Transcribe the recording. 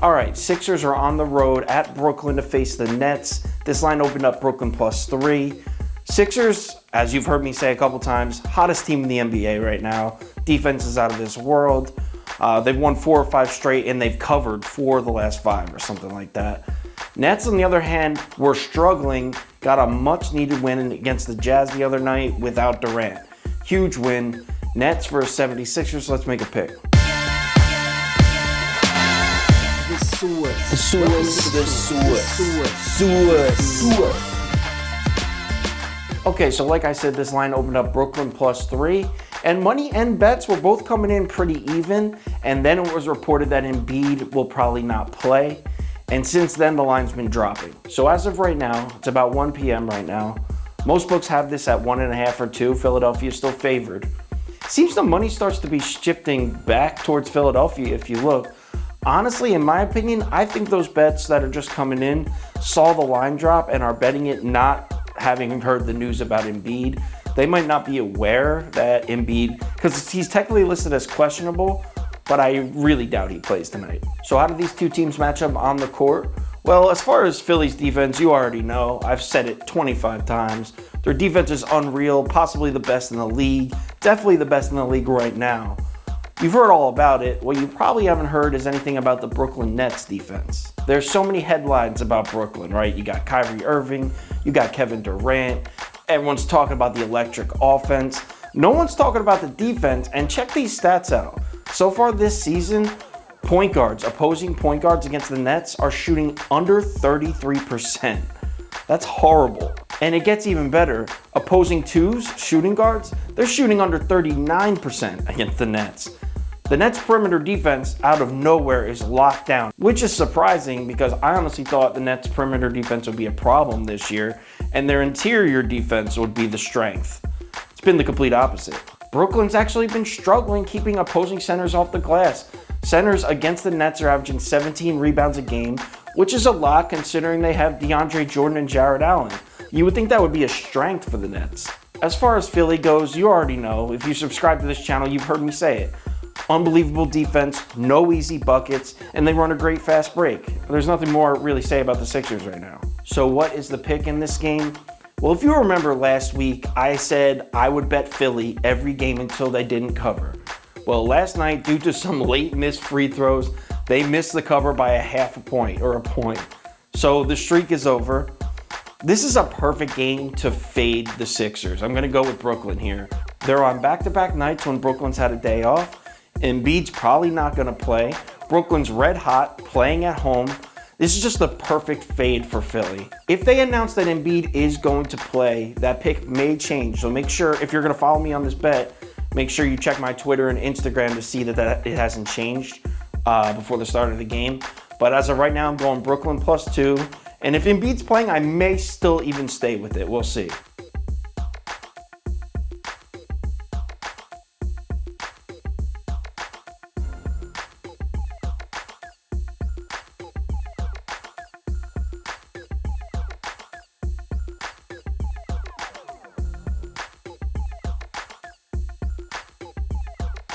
All right, Sixers are on the road at Brooklyn to face the Nets. This line opened up Brooklyn +3. Sixers, as you've heard me say a couple times, hottest team in the NBA right now. Defense is out of this world. They've won 4 or 5 straight, and they've covered 4 of the last 5 or something like that. Nets, on the other hand, were struggling, got a much-needed win against the Jazz the other night without Durant. Huge win. Nets versus 76ers. Let's make a pick. Okay, so like I said, this line opened up Brooklyn +3, and money and bets were both coming in pretty even, and then it was reported that Embiid will probably not play, and since then the line's been dropping. So as of right now, it's about 1 p.m. right now. Most books have this at 1.5 or 2. Philadelphia is still favored. Seems the money starts to be shifting back towards Philadelphia if you look. Honestly, in my opinion, I think those bets that are just coming in saw the line drop and are betting it not having heard the news about Embiid. They might not be aware that Embiid, because he's technically listed as questionable, but I really doubt he plays tonight. So how do these two teams match up on the court? Well, as far as Philly's defense, you already know. I've said it 25 times. Their defense is unreal, possibly the best in the league, definitely the best in the league right now. You've heard all about it. What you probably haven't heard is anything about the Brooklyn Nets defense. There's so many headlines about Brooklyn, right? You got Kyrie Irving, you got Kevin Durant. Everyone's talking about the electric offense. No one's talking about the defense, and check these stats out. So far this season, opposing point guards against the Nets are shooting under 33%. That's horrible. And it gets even better. Opposing twos, shooting guards, they're shooting under 39% against the Nets. The Nets' perimeter defense out of nowhere is locked down, which is surprising because I honestly thought the Nets' perimeter defense would be a problem this year, and their interior defense would be the strength. It's been the complete opposite. Brooklyn's actually been struggling keeping opposing centers off the glass. Centers against the Nets are averaging 17 rebounds a game, which is a lot considering they have DeAndre Jordan and Jarrett Allen. You would think that would be a strength for the Nets. As far as Philly goes, you already know. If you subscribe to this channel, you've heard me say it. Unbelievable defense, no easy buckets, and they run a great fast break. There's nothing more to really say about the Sixers right now. So what is the pick in this game? Well, if you remember last week, I said I would bet Philly every game until they didn't cover. Well, last night, due to some late missed free throws, they missed the cover by a half a point or a point. So the streak is over. This is a perfect game to fade the Sixers. I'm going to go with Brooklyn here. They're on back-to-back nights when Brooklyn's had a day off. Embiid's probably not going to play. Brooklyn's red hot, playing at home. This is just the perfect fade for Philly. If they announce that Embiid is going to play, that pick may change. So make sure, if you're going to follow me on this bet, make sure you check my Twitter and Instagram to see that it hasn't changed before the start of the game. But as of right now, I'm going Brooklyn +2. And if Embiid's playing, I may still even stay with it. We'll see.